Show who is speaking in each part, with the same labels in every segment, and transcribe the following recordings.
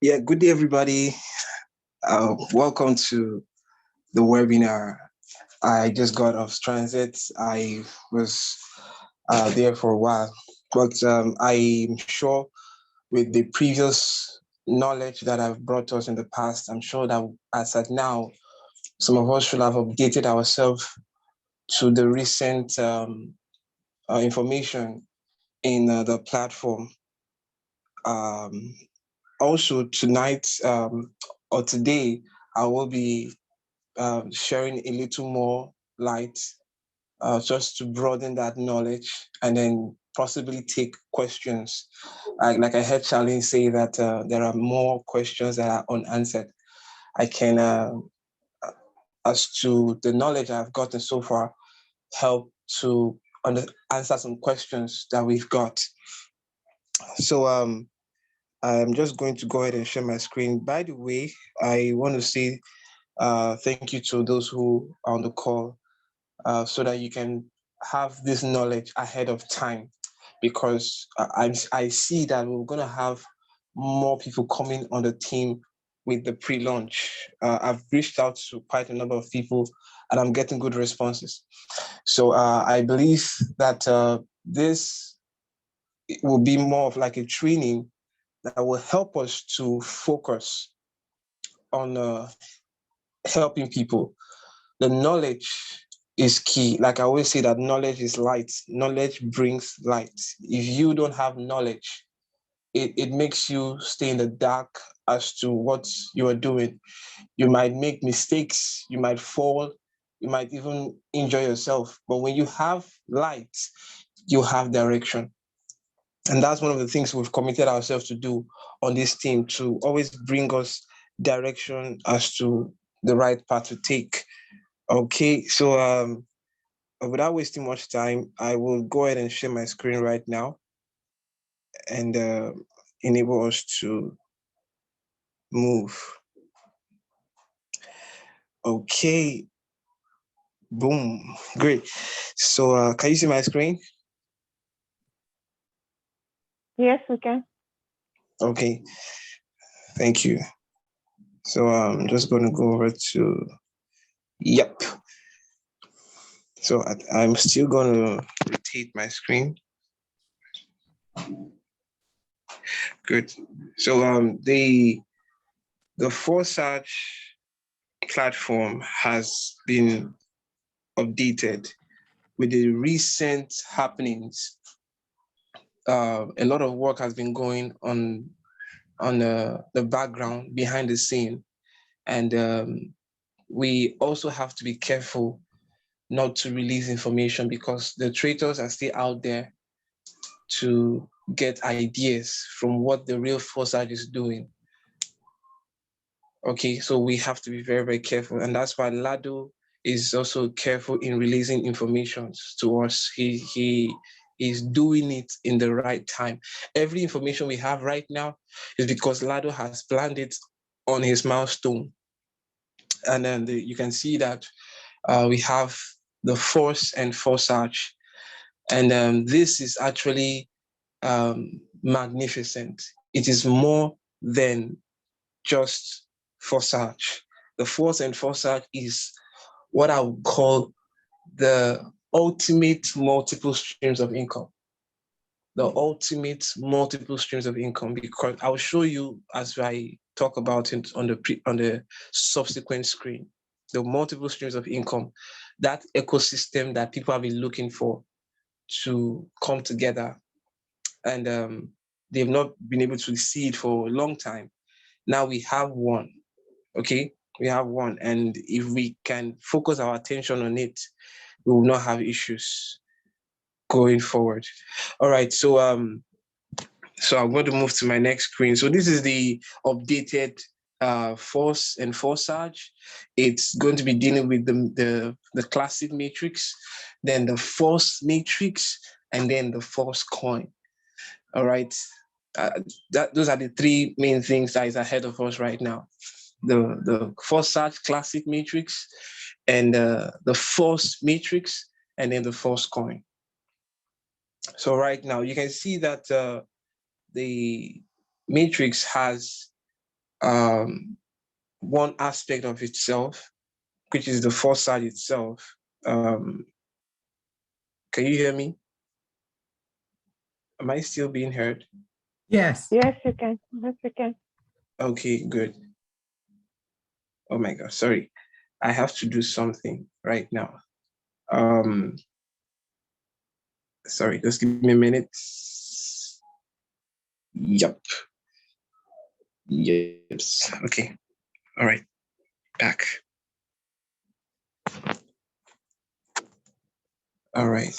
Speaker 1: Yeah, good day, everybody. Welcome to the webinar. I just got off transit. I was there for a while, but I'm sure with the previous knowledge that I've brought us in the past, I'm sure that as at now, some of us should have updated ourselves to the recent information in the platform. Um, Also, tonight or today, I will be sharing a little more light just to broaden that knowledge and then possibly take questions. Like I heard Charlene say that there are more questions that are unanswered. I can, as to the knowledge I've gotten so far, help to answer some questions that we've got. So I'm just going to go ahead and share my screen. By the way, I want to say thank you to those who are on the call so that you can have this knowledge ahead of time, because I see that we're going to have more people coming on the team with the pre-launch. I've reached out to quite a number of people and I'm getting good responses. So I believe that this will be more of like a training that will help us to focus on helping people. The knowledge is key. Like I always say that knowledge is light. Knowledge brings light. If you don't have knowledge, it makes you stay in the dark as to what you are doing. You might make mistakes, you might fall, you might even injure yourself. But when you have light, you have direction. And that's one of the things we've committed ourselves to do on this team, to always bring us direction as to the right path to take. Okay, so without wasting much time, I will go ahead and share my screen right now and enable us to move. Okay, boom, great. So can you see my screen?
Speaker 2: Yes, we can.
Speaker 1: Okay, thank you. So I'm just going to go over to, yep. So I'm still going to rotate my screen. Good. So the Forsage platform has been updated with the recent happenings. A lot of work has been going on the background behind the scene, and we also have to be careful not to release information because the traitors are still out there to get ideas from what the real Forsage is doing. Okay, so we have to be very, very careful. And that's why Lado is also careful in releasing information to us. He is doing it in the right time. Every information we have right now is because Lado has planned it on his milestone. And then you can see that we have the Force and Forsage. And this is actually magnificent. It is more than just Forsage. The Force and Forsage is what I would call the ultimate multiple streams of income. The ultimate multiple streams of income, because I'll show you as I talk about it on the subsequent screen. The multiple streams of income, that ecosystem that people have been looking for to come together, and they've not been able to see it for a long time. Now we have one. Okay, we have one, and if we can focus our attention on it, we will not have issues going forward. All right, so I'm going to move to my next screen. So this is the updated Force and Forsage. It's going to be dealing with the classic matrix, then the Force matrix, and then the Force coin. All right, those are the three main things that is ahead of us right now. The Forsage classic matrix, and the Force matrix, and then the Force coin. So right now you can see that the matrix has one aspect of itself, which is the Forsage itself. Can you hear me? Am I still being heard?
Speaker 3: Yes.
Speaker 2: Yes, you can. Yes, you can.
Speaker 1: Okay, good. Oh my God, sorry. I have to do something right now. Sorry, just give me a minute. Yep. Yes. Okay. All right. Back. All right.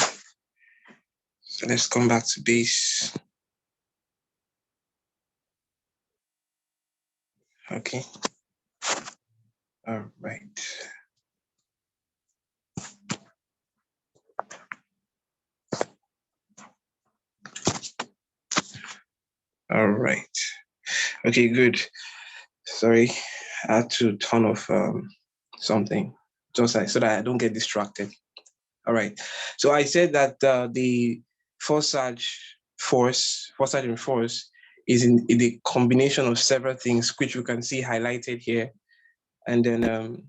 Speaker 1: So let's come back to base. Okay. All right. All right. Okay, good. Sorry, I had to turn off something just so that I don't get distracted. All right. So I said that the Forsage and Force is in the combination of several things, which you can see highlighted here. And then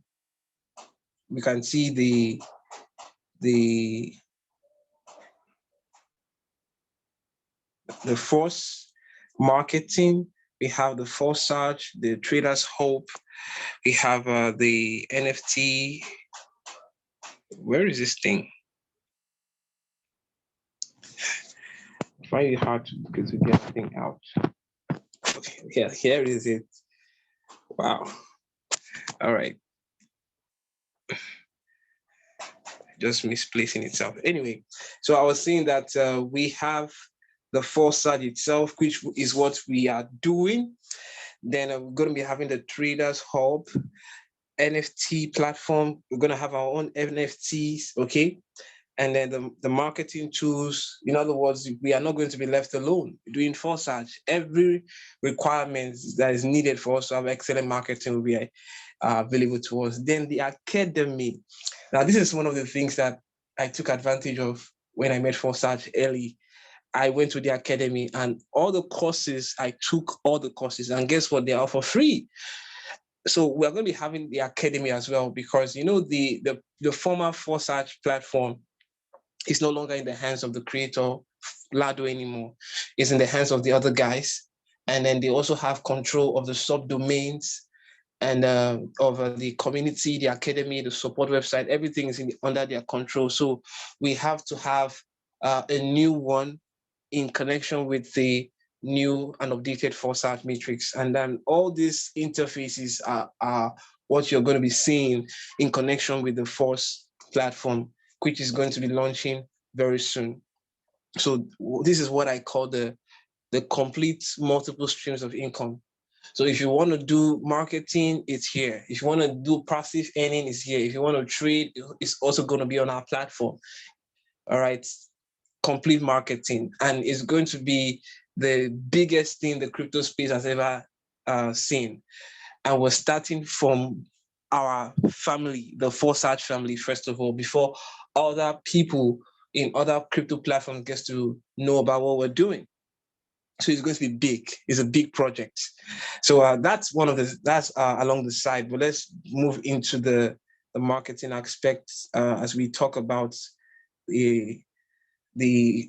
Speaker 1: we can see the Force marketing. We have the Forsage, the Traders Hope. We have the NFT. Where is this thing? I find it hard to get the thing out. Okay, yeah, here is it. Wow. All right. Just misplacing itself. Anyway, so I was saying that we have the Forsage itself, which is what we are doing. Then we're going to be having the Traders Hub NFT platform. We're going to have our own NFTs, okay? And then the marketing tools. In other words, we are not going to be left alone doing Forsage. Every requirement that is needed for us to have excellent marketing will be available to us. Then the academy. Now, this is one of the things that I took advantage of when I met Forsage early. I went to the academy and all the courses, I took all the courses, and guess what? They are for free. So we're going to be having the academy as well, because you know the former Forsage platform is no longer in the hands of the creator Lado anymore. It's in the hands of the other guys, and then they also have control of the subdomains and of the community, the academy, the support website. Everything is under their control. So we have to have a new one in connection with the new and updated Forsage matrix. And then all these interfaces are what you're going to be seeing in connection with the Force platform, which is going to be launching very soon. So this is what I call the complete multiple streams of income. So if you want to do marketing, it's here. If you want to do passive earning, it's here. If you want to trade, it's also going to be on our platform. All right. Complete marketing. And it's going to be the biggest thing the crypto space has ever seen. And we're starting from our family, the Forsage family, first of all, before other people in other crypto platforms get to know about what we're doing. So it's going to be big. It's a big project. So that's one of that's along the side. But let's move into the marketing aspects as we talk about this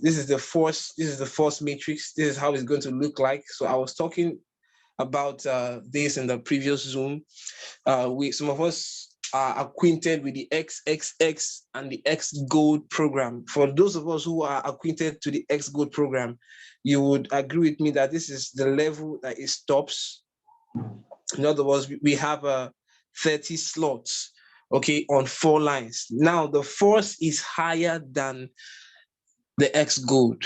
Speaker 1: is the Force matrix. This is how it's going to look like. So I was talking about this in the previous Zoom. Some of us are acquainted with the XXX and the X Gold program. For those of us who are acquainted to the X Gold program, you would agree with me that this is the level that it stops. In other words, we have 30 slots, okay, on 4 lines. Now the Force is higher than the X Gold.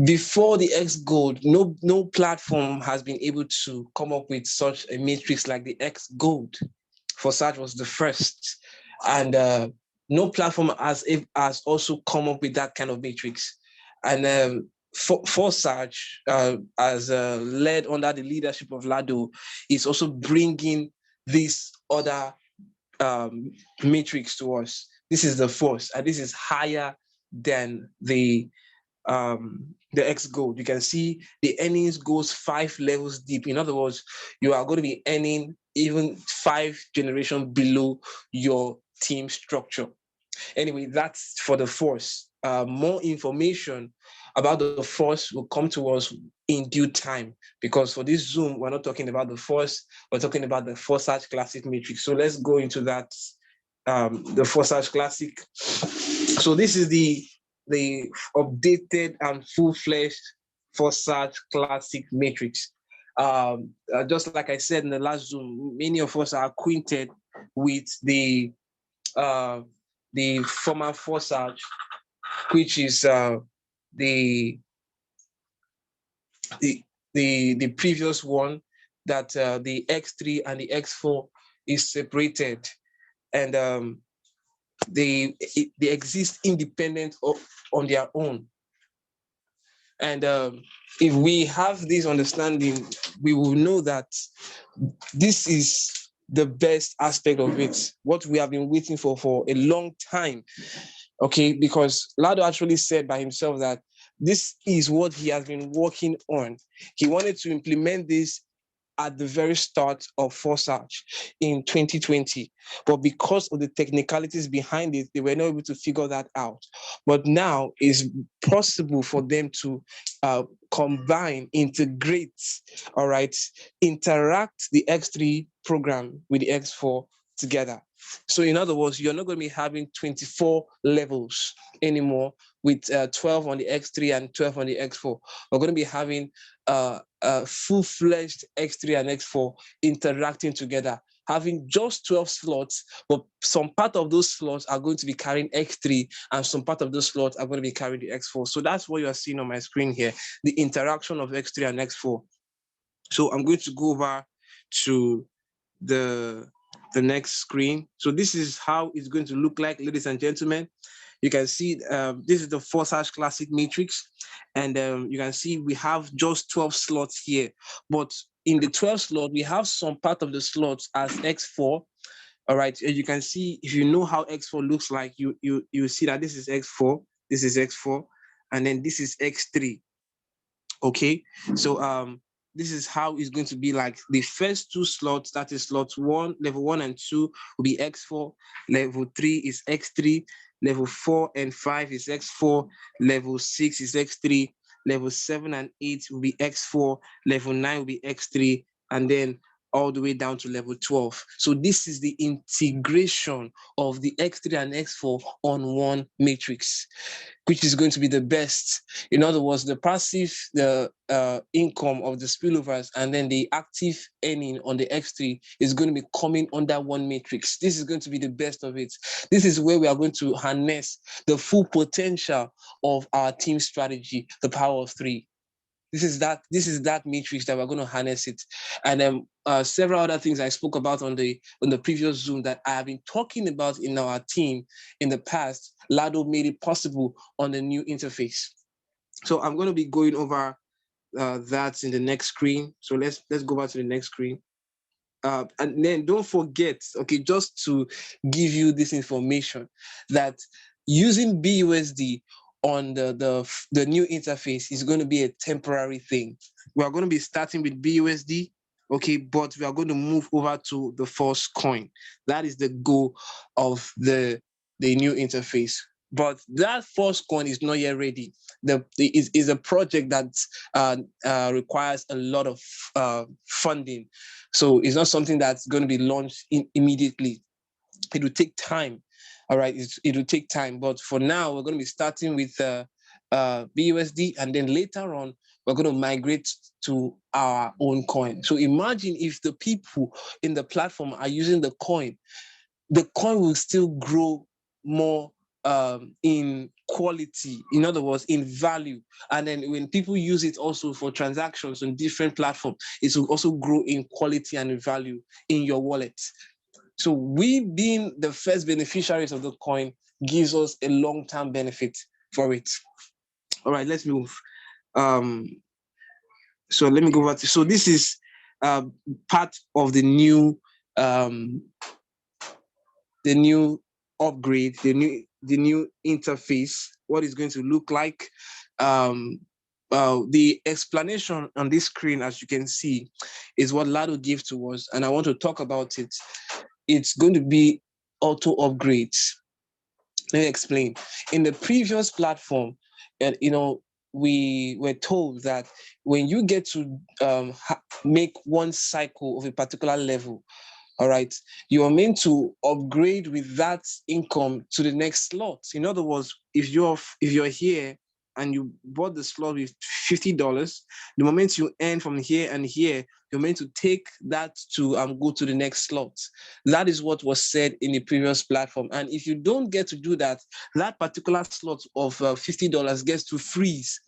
Speaker 1: Before the X Gold, no platform has been able to come up with such a matrix like the X Gold. Forsage was the first, and no platform has also come up with that kind of matrix. And Forsage, as led under the leadership of Lado, is also bringing this other matrix to us. This is the Force, and this is higher than the the X gold. You can see the earnings goes 5 levels deep. In other words, you are going to be earning even 5 generations below your team structure. Anyway, that's for the Force. More information about the Force will come to us in due time, because for this Zoom, we're not talking about the Force, we're talking about the Forsage Classic Matrix. So let's go into that, the Forsage Classic. So this is the updated and full-fledged Forsage Classic Matrix. Just like I said in the last Zoom, many of us are acquainted with uh, the former Forsage, which is the the previous one, that the X3 and the X4 is separated, and they exist independent on their own. And if we have this understanding, we will know that this is the best aspect of it, what we have been waiting for a long time. Okay, because Lado actually said by himself that this is what he has been working on. He wanted to implement this at the very start of Forsage in 2020. But because of the technicalities behind it, they were not able to figure that out. But now it's possible for them to combine, integrate, all right, interact the X3 program with the X4 together. So in other words, you're not going to be having 24 levels anymore with 12 on the X3 and 12 on the X4. We're going to be having full-fledged X3 and X4 interacting together, having just 12 slots, but some part of those slots are going to be carrying X3 and some part of those slots are going to be carrying the X4. So that's what you are seeing on my screen here, the interaction of X3 and X4. So I'm going to go over to the next screen. So this is how it's going to look like, ladies and gentlemen. You can see this is the Forsage Classic Matrix, and you can see we have just 12 slots here. But in the 12 slot, we have some part of the slots as X4. All right, as you can see, if you know how X4 looks like, you see that this is X4, this is X4, and then this is X3. Okay, so this is how it's going to be like. The first 2 slots, that is slots 1, level 1 and 2 will be X4, level 3 is X3, level 4 and 5 is X4, level 6 is X3, level 7 and 8 will be X4, level 9 will be X3, and then all the way down to level 12. So this is the integration of the X3 and X4 on one matrix, which is going to be the best. In other words, the passive, the income of the spillovers, and then the active earning on the X3 is going to be coming under one matrix. This is going to be the best of it. This is where we are going to harness the full potential of our team strategy, the power of 3. This is that matrix that we're going to harness it. And several other things I spoke about on the previous Zoom that I have been talking about in our team in the past. Lado made it possible on the new interface. So I'm going to be going over that in the next screen. So let's go back to the next screen. And then don't forget, okay, just to give you this information, that using BUSD on the new interface is going to be a temporary thing. We are going to be starting with BUSD, okay, but we are going to move over to the Force coin. That is the goal of the new interface. But that Force coin is not yet ready. Is a project that requires a lot of funding. So it's not something that's going to be launched immediately. It will take time. All right, it will take time. But for now, we're going to be starting with BUSD, and then later on, we're going to migrate to our own coin. So imagine if the people in the platform are using the coin will still grow more in quality, in other words, in value. And then when people use it also for transactions on different platforms, it will also grow in quality and in value in your wallet. So we being the first beneficiaries of the coin gives us a long-term benefit for it. All right, let's move. So let me go back to, so this is part of the new upgrade, the new interface, what it's going to look like. the explanation on this screen, as you can see, is what Lado gave to us, and I want to talk about it. It's going to be auto upgrades. Let me explain. In the previous platform, we were told that when you get to make one cycle of a particular level, all right, you are meant to upgrade with that income to the next slot. In other words, if you're here and you bought the slot with $50, the moment you earn from here and here, you're meant to take that to go to the next slot. That is what was said in the previous platform. And if you don't get to do that, that particular slot of $50 gets to freeze,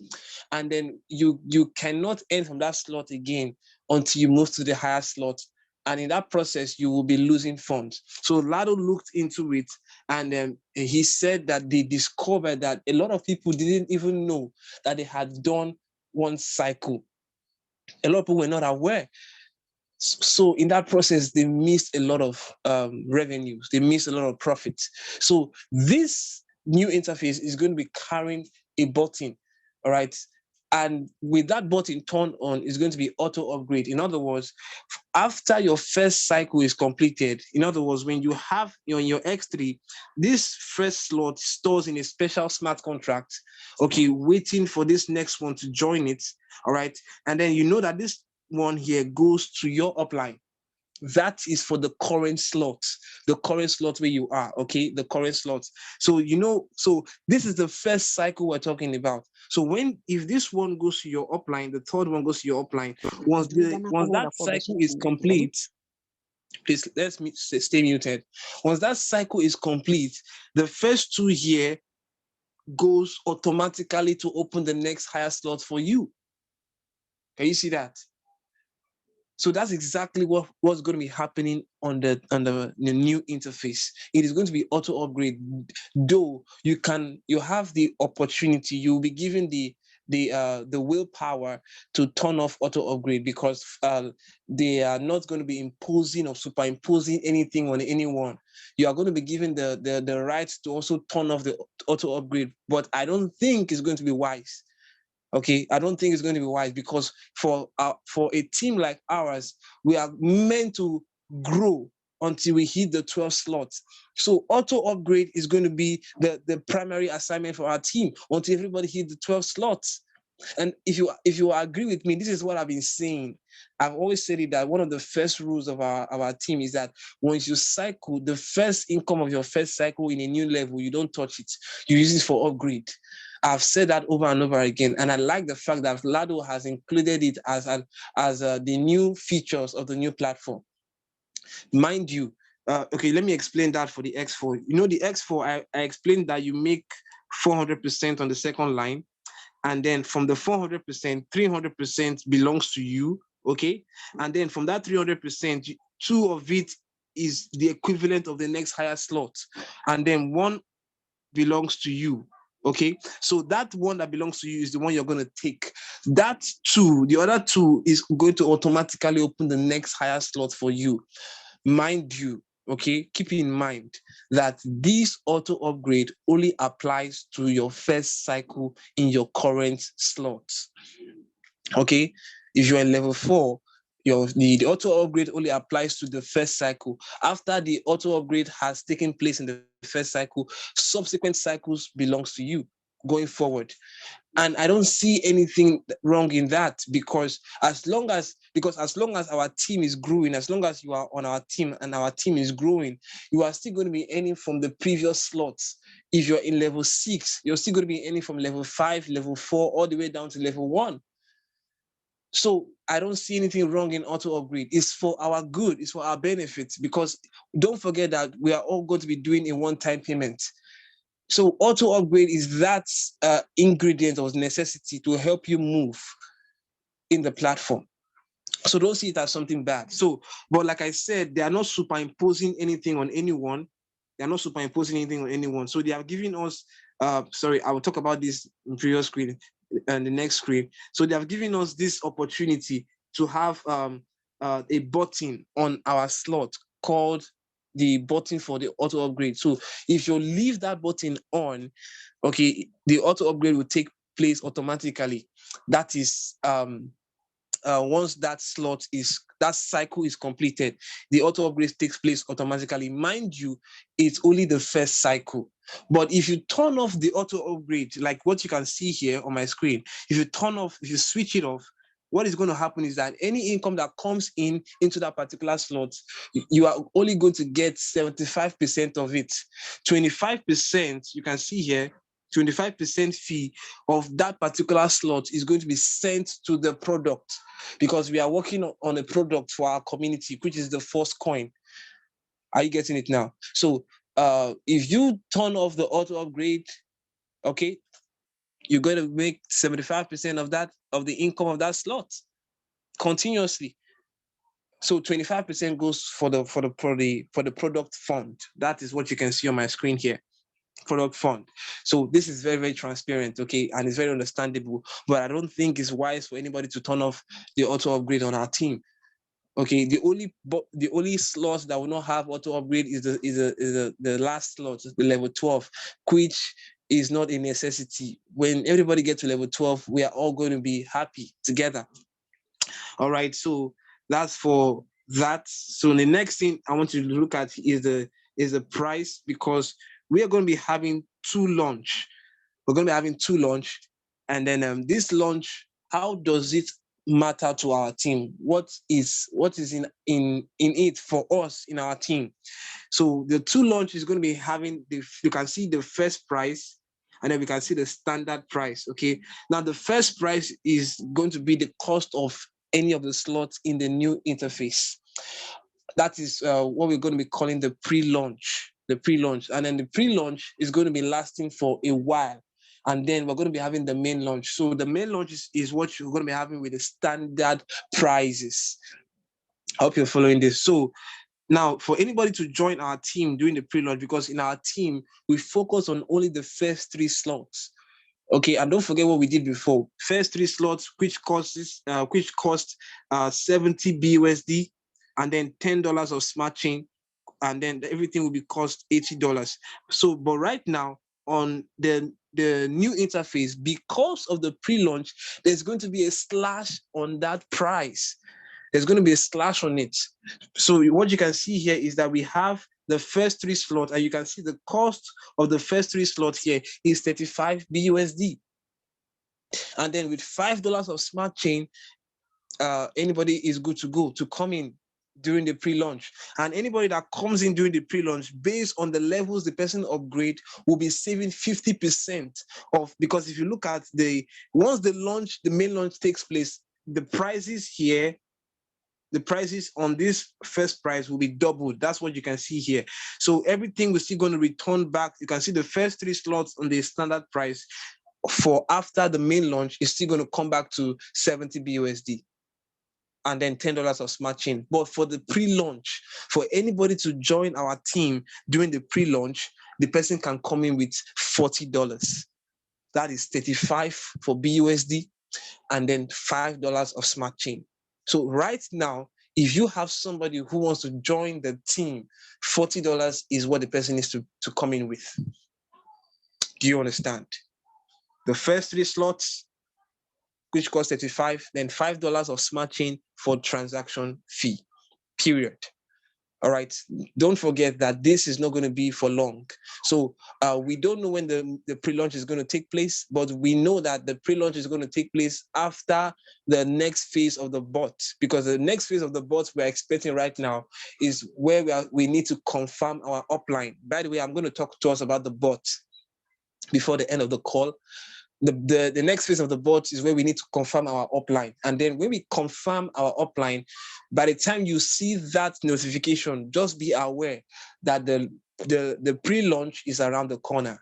Speaker 1: and then you cannot earn from that slot again until you move to the higher slot. And in that process, you will be losing funds. So Lado looked into it, and he said that they discovered that a lot of people didn't even know that they had done one cycle. A lot of people were not aware. So in that process, they missed a lot of revenues. They missed a lot of profits. So this new interface is going to be carrying a button, all right? And with that button turned on, it's going to be auto upgrade. In other words, after your first cycle is completed, in other words, when you have your X3, this first slot stores in a special smart contract, okay, waiting for this next one to join it, all right? And then you know that this one here goes to your upline. That is for the current slot where you are, okay? The current slot. So, so this is the first cycle we're talking about. So if this one goes to your upline, the third one goes to your upline. Once that cycle is complete, please, stay muted. Once that cycle is complete, the first two here goes automatically to open the next higher slot for you. Can you see that? So that's exactly what's going to be happening on the new interface. It is going to be auto upgrade. Though you have the opportunity, you'll be given the willpower to turn off auto upgrade, because they are not going to be imposing or superimposing anything on anyone. You are going to be given the right to also turn off the auto upgrade, but I don't think it's going to be wise. Okay, I don't think it's going to be wise, because for a team like ours, we are meant to grow until we hit the 12 slots. So auto upgrade is going to be the primary assignment for our team until everybody hit the 12 slots. And if you agree with me, this is what I've been saying. I've always said it, that one of the first rules of our team is that once you cycle, the first income of your first cycle in a new level, you don't touch it. You use it for upgrade. I've said that over and over again, and I like the fact that Lado has included it as the new features of the new platform. Mind you, okay, let me explain that for the X4. The X4, I explained that you make 400% on the second line, and then from the 400%, 300% belongs to you, okay? And then from that 300%, 2 of it is the equivalent of the next higher slot, and then 1 belongs to you. Okay, so that one that belongs to you is the one you're going to take. That 2, the other 2 is going to automatically open the next higher slot for you. Mind you, okay, keep in mind that this auto upgrade only applies to your first cycle in your current slot. Okay, if you're in level 4, the auto upgrade only applies to the first cycle. After the auto upgrade has taken place in the first cycle, subsequent cycles belongs to you going forward. And I don't see anything wrong in that, because as long as our team is growing, as long as you are on our team and our team is growing, you are still going to be earning from the previous slots. If you're in level 6, you're still going to be earning from level 5, level 4, all the way down to level 1. So I don't see anything wrong in auto upgrade. It's for our good. It's for our benefits, because don't forget that we are all going to be doing a one-time payment. So auto upgrade is that ingredient or necessity to help you move in the platform. So don't see it as something bad. So, but like I said, they are not superimposing anything on anyone. They are not superimposing anything on anyone. So they are giving us, sorry, I will talk about this in previous screen and the next screen. So they have given us this opportunity to have a button on our slot called the button for the auto upgrade. So if you leave that button on, okay, the auto upgrade will take place automatically. That is once that cycle is completed, the auto upgrade takes place automatically. Mind you, it's only the first cycle. But if you turn off the auto upgrade, like what you can see here on my screen, if you switch it off, what is going to happen is that any income that comes into that particular slot, you are only going to get 75% of it. 25%, you can see here, 25% fee of that particular slot is going to be sent to the product, because we are working on a product for our community, which is the Force coin. Are you getting it now? So if you turn off the auto upgrade, okay, you're going to make 75% of the income of that slot continuously. So 25% goes for the product fund. That is what you can see on my screen here. Product fund. So this is very, very transparent, okay, and it's very understandable. But I don't think it's wise for anybody to turn off the auto upgrade on our team. Okay, the only slot that will not have auto upgrade is the last slot, the level 12, which is not a necessity. When everybody gets to level 12, we are all going to be happy together. All right, so that's for that. So the next thing I want you to look at is the price, because we are going to be having two launch. We're going to be having two launch, and then this launch, how does it matter to our team? What is in it for us in our team? So the two launch is going to be having you can see the first price, and then we can see the standard price. Okay, now the first price is going to be the cost of any of the slots in the new interface. That is what we're going to be calling the pre-launch. And then the pre-launch is going to be lasting for a while, and then we're going to be having the main launch. So the main launch is what you're going to be having with the standard prices. I hope you're following this. So now, for anybody to join our team during the pre-launch, because in our team we focus on only the first three slots. Okay, and don't forget what we did before. First three slots, which cost 70 BUSD, and then $10 of smart chain, and then everything will be cost $80. So, but right now on the new interface, because of the pre-launch, there's going to be a slash on that price. There's going to be a slash on it. So what you can see here is that we have the first three slots, and you can see the cost of the first three slots here is 35 BUSD. And then with $5 of smart chain, anybody is good to go to come in during the pre-launch. And anybody that comes in during the pre-launch, based on the levels the person upgrade, will be saving 50% of, because if you look at once the main launch takes place, the prices here, the prices on this first price will be doubled. That's what you can see here. So everything we're still going to return back. You can see the first three slots on the standard price for after the main launch is still going to come back to 70 BUSD. And then $10 of smart chain. But for the pre-launch, for anybody to join our team during the pre-launch, the person can come in with $40. That is 35 for BUSD, and then $5 of smart chain. So right now, if you have somebody who wants to join the team, $40 is what the person needs to come in with. Do you understand? The first three slots, which cost 35, then $5 of smart chain for transaction fee, period. All right, don't forget that this is not going to be for long. So we don't know when the pre-launch is going to take place, but we know that the pre-launch is going to take place after the next phase of the bot, because the next phase of the bot we're expecting right now is where we need to confirm our upline. By the way, I'm going to talk to us about the bot before the end of the call. The next phase of the bot is where we need to confirm our upline. And then when we confirm our upline, by the time you see that notification, just be aware that the pre-launch is around the corner.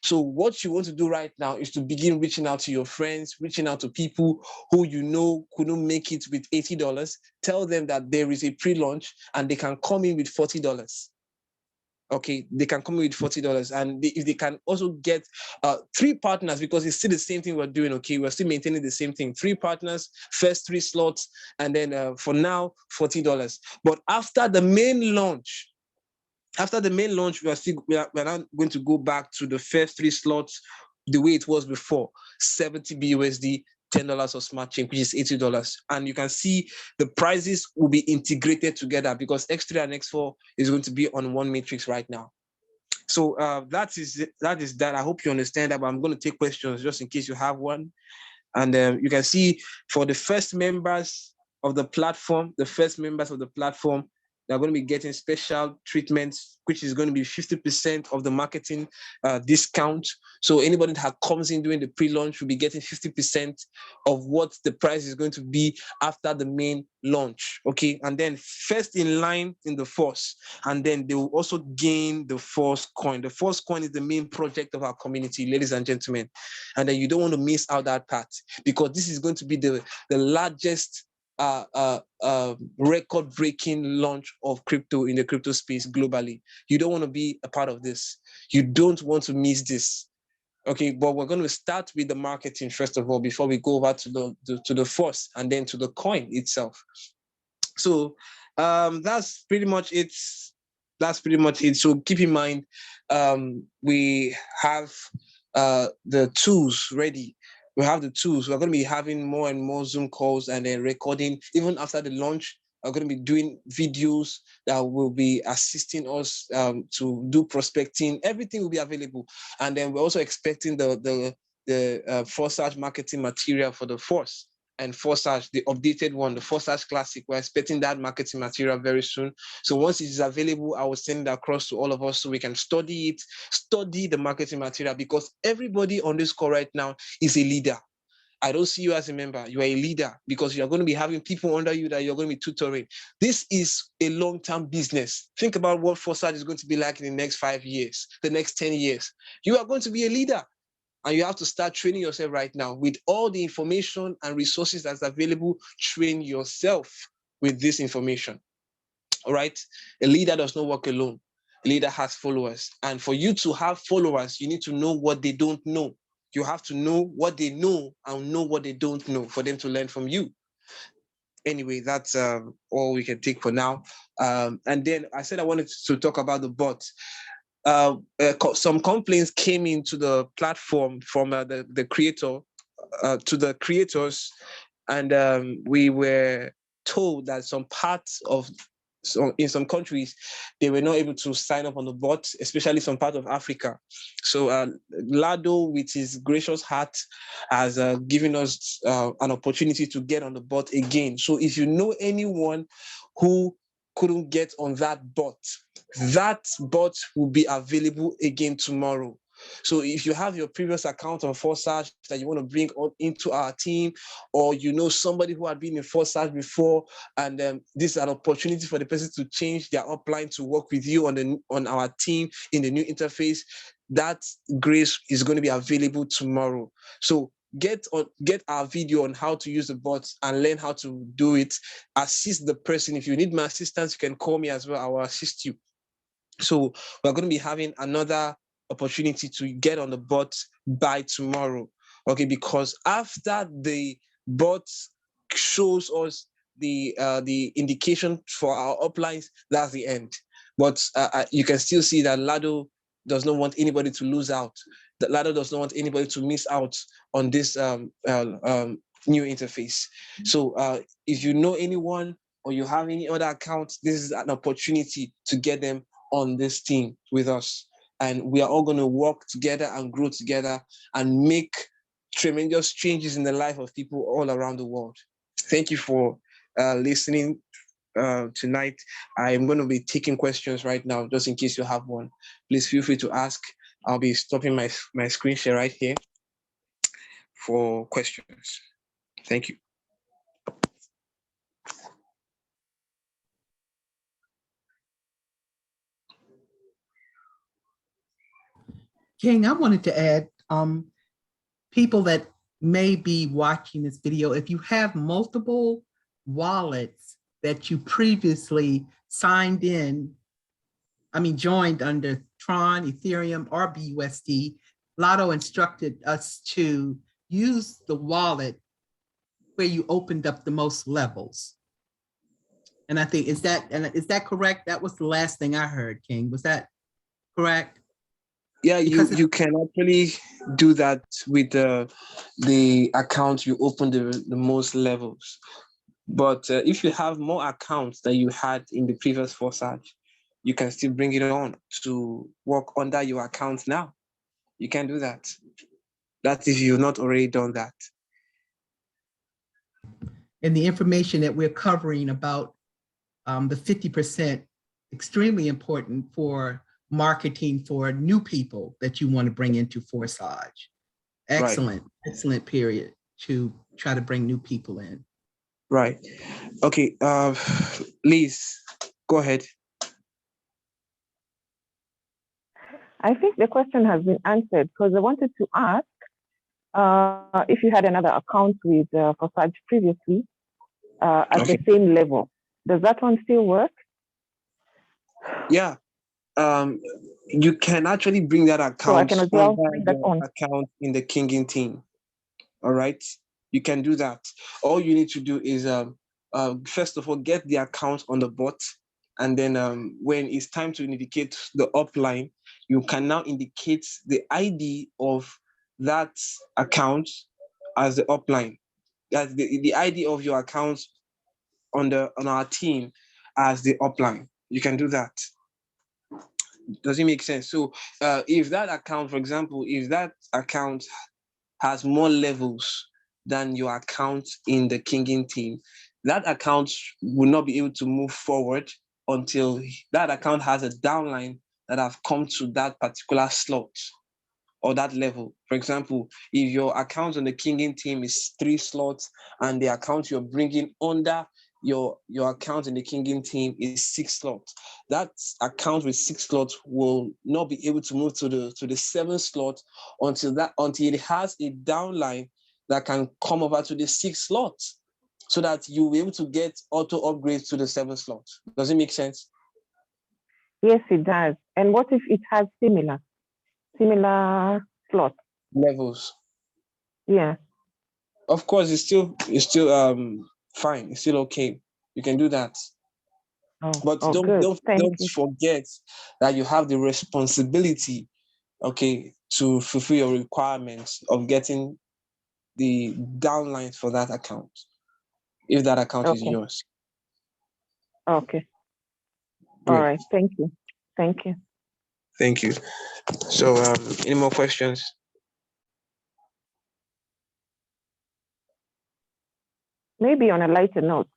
Speaker 1: So what you want to do right now is to begin reaching out to your friends, reaching out to people who you know couldn't make it with $80. Tell them that there is a pre-launch and they can come in with $40. Okay, they can come in with $40, and if they can also get 3 partners, because it's still the same thing we're doing. Okay, we're still maintaining the same thing. 3 partners, first 3 slots, and then for now $40. But after the main launch, we are not going to go back to the first 3 slots the way it was before, 70 BUSD, $10 of smart chain, which is $80. And you can see the prices will be integrated together because X3 and X4 is going to be on one matrix right now. So that is that. I hope you understand that, but I'm going to take questions just in case you have one. And you can see for the first members of the platform, they're going to be getting special treatments, which is going to be 50% of the marketing discount. So anybody that comes in during the pre-launch will be getting 50% of what the price is going to be after the main launch. Okay, and then first in line in the Force, and then they will also gain the Force coin. The Force coin is the main project of our community, ladies and gentlemen, and then you don't want to miss out that part because this is going to be the largest record-breaking launch of crypto in the crypto space globally. You don't want to be a part of this. You don't want to miss this. Okay, but we're going to start with the marketing first of all before we go over to the Force and then to the coin itself. So that's pretty much it. So keep in mind, we have the tools ready. We have the tools. We're going to be having more and more Zoom calls and then recording. Even after the launch, we're going to be doing videos that will be assisting us to do prospecting. Everything will be available. And then we're also expecting the Forsage marketing material for the Force and Forsage, the updated one, the Forsage Classic. We're expecting that marketing material very soon. So once it is available, I will send it across to all of us so we can study it, study the marketing material, because everybody on this call right now is a leader. I don't see you as a member. You are a leader because you're going to be having people under you that you're going to be tutoring. This is a long-term business. Think about what Forsage is going to be like in the next 5 years, the next 10 years. You are going to be a leader. And you have to start training yourself right now with all the information and resources that's available. Train yourself with this information. All right. A leader does not work alone. A leader has followers. And for you to have followers, you need to know what they don't know. You have to know what they know and know what they don't know for them to learn from you. Anyway, that's all we can take for now. And then I said I wanted to talk about the bot. Some complaints came into the platform from the creator to the creators, and we were told that some parts of in some countries they were not able to sign up on the bot, especially some part of Africa. So Lado, with his gracious heart, has given us an opportunity to get on the bot again. So if you know anyone who couldn't get on that bot will be available again tomorrow. So if you have your previous account on Forsage that you want to bring up into our team, or you know somebody who had been in Forsage before, and this is an opportunity for the person to change their upline to work with you on our team in the new interface, that grace is going to be available tomorrow. So get our video on how to use the bots and learn how to do it. Assist the person. If you need my assistance, you can call me as well. I will assist you. So we're going to be having another opportunity to get on the bot by tomorrow. Okay, because after the bot shows us the indication for our uplines, that's the end. But you can still see that Lado does not want anybody to lose out. That Lado does not want anybody to miss out on this new interface. So if you know anyone or you have any other accounts, this is an opportunity to get them on this team with us. And we are all going to work together and grow together and make tremendous changes in the life of people all around the world. Thank you for listening tonight. I'm going to be taking questions right now, just in case you have one. Please feel free to ask. I'll be stopping my screen share right here for questions. Thank you.
Speaker 3: King, I wanted to add, people that may be watching this video, if you have multiple wallets that you previously joined under Tron, Ethereum, or BUSD, Lado instructed us to use the wallet where you opened up the most levels. And I think, is that correct? That was the last thing I heard, King. Was that correct?
Speaker 1: Yeah,
Speaker 3: Because
Speaker 1: you can actually do that with the account you open the most levels. But if you have more accounts that you had in the previous Forsage, you can still bring it on to work under your account now. You can do that. That if you've not already done that.
Speaker 3: and the information that we're covering about the 50%, extremely important for marketing for new people that you want to bring into Forsage. Excellent, excellent period to try to bring new people in.
Speaker 1: Right. Okay. Liz, go ahead.
Speaker 2: I think the question has been answered because I wanted to ask if you had another account with Forsage previously at the same level. Does that one still work?
Speaker 1: Yeah. You can actually bring that account
Speaker 2: So I can as well
Speaker 1: under
Speaker 2: bring that
Speaker 1: your
Speaker 2: on.
Speaker 1: account in the Kinging Team. All right. You can do that. All you need to do is first of all get the account on the bot, and then when it's time to indicate the upline, you can now indicate the ID of that account as the upline. That's the ID of your account on our team as the upline. You can do that. Does it make sense? So if that account, for example, if that account has more levels than your account in the Kinging Team, that account will not be able to move forward until that account has a downline that have come to that particular slot or that level. For example, if your account on the Kinging Team is 3 slots and the account you're bringing under your account in the Kinging Team is 6 slots, that account with 6 slots will not be able to move to the 7th slot until it has a downline that can come over to the 6th slot, so that you'll be able to get auto upgrades to the 7th slot. Does it make sense?
Speaker 2: Yes, it does. And what if it has similar slots?
Speaker 1: Levels.
Speaker 2: Yeah.
Speaker 1: Of course, it's still fine. It's still okay. You can do that. But don't forget that you have the responsibility, okay, to fulfill your requirements of getting the downlines for that account, if that account is yours.
Speaker 2: Okay.
Speaker 1: Great.
Speaker 2: All right. Thank you. Thank you.
Speaker 1: Thank you. So, any more questions?
Speaker 2: Maybe on a lighter note.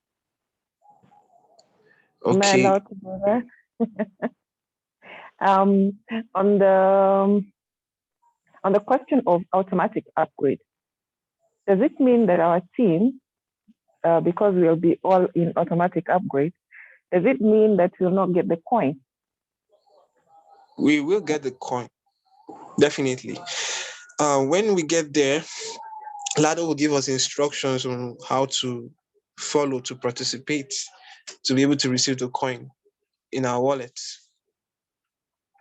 Speaker 1: Okay.
Speaker 2: Am I allowed to go there? On the question of automatic upgrade, does it mean that our team, because we'll be all in automatic upgrade, does it mean that we'll not get the coin?
Speaker 1: We will get the coin, definitely. When we get there, Lado will give us instructions on how to follow to participate, to be able to receive the coin in our wallets.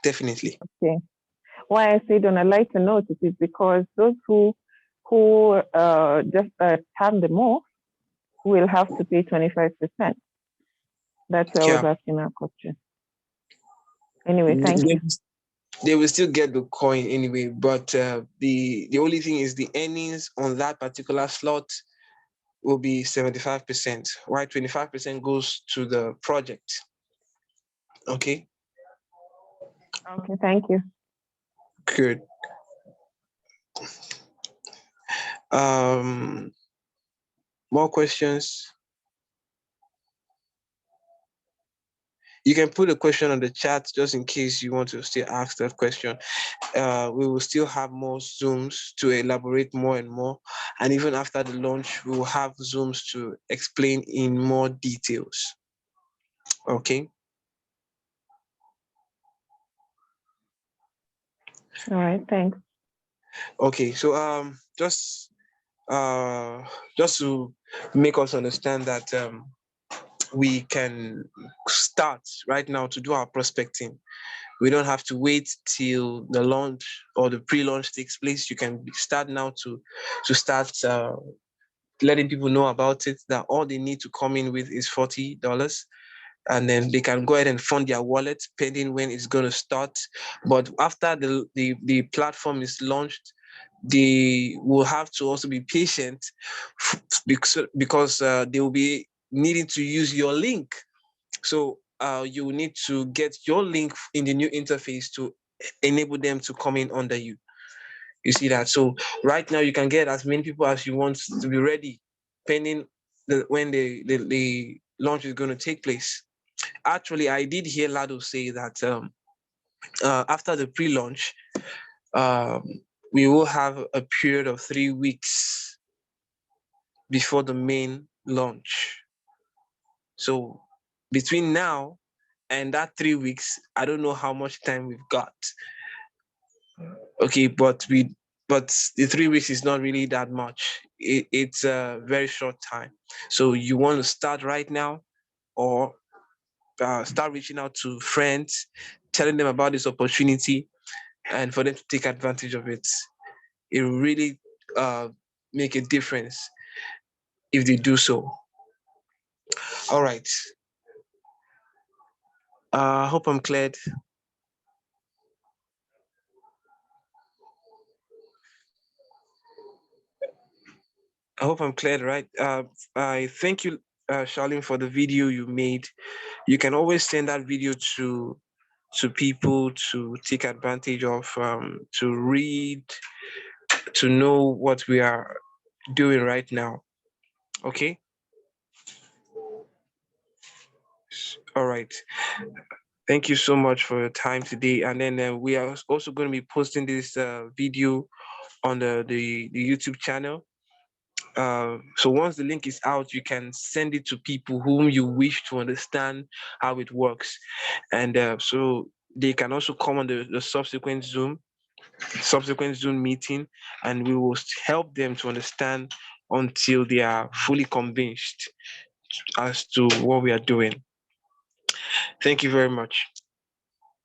Speaker 1: Definitely.
Speaker 2: Okay. Why I said on a lighter note, it is because those who just turn them off will have to pay 25%. That's why I was asking that question. Anyway, thank you.
Speaker 1: They will still get the coin anyway, but the only thing is the earnings on that particular slot will be 75%, while 25% goes to the project. Okay?
Speaker 2: Okay, thank you.
Speaker 1: Good. More questions? You can put a question on the chat just in case you want to still ask that question. We will still have more Zooms to elaborate more and more. And even after the launch, we will have Zooms to explain in more details. Okay?
Speaker 2: All right, thanks.
Speaker 1: Okay, so just to make us understand that we can start right now to do our prospecting. We don't have to wait till the launch or the pre-launch takes place. You can start now to start letting people know about it, that all they need to come in with is $40. and then they can go ahead and fund their wallet pending when it's going to start. But after the platform is launched, they will have to also be patient because they will be needing to use your link. So you will need to get your link in the new interface to enable them to come in under you. You see that? So right now you can get as many people as you want to be ready, pending when the launch is going to take place. Actually, I did hear Lado say that after the pre-launch, um, we will have a period of 3 weeks before the main launch. So between now and that 3 weeks, I don't know how much time we've got. Okay, but the 3 weeks is not really that much. It's a very short time. So you want to start right now, or start reaching out to friends, telling them about this opportunity, and for them to take advantage of it. It will really make a difference if they do so. All right. I hope I'm cleared. I hope I'm cleared, right? I thank you, Charlene, for the video you made. You can always send that video to people to take advantage of, to read, to know what we are doing right now. Okay. All right. Thank you so much for your time today. And then we are also going to be posting this video on the YouTube channel. So once the link is out, you can send it to people whom you wish to understand how it works. And so they can also come on the subsequent Zoom meeting, and we will help them to understand until they are fully convinced as to what we are doing. Thank you very much.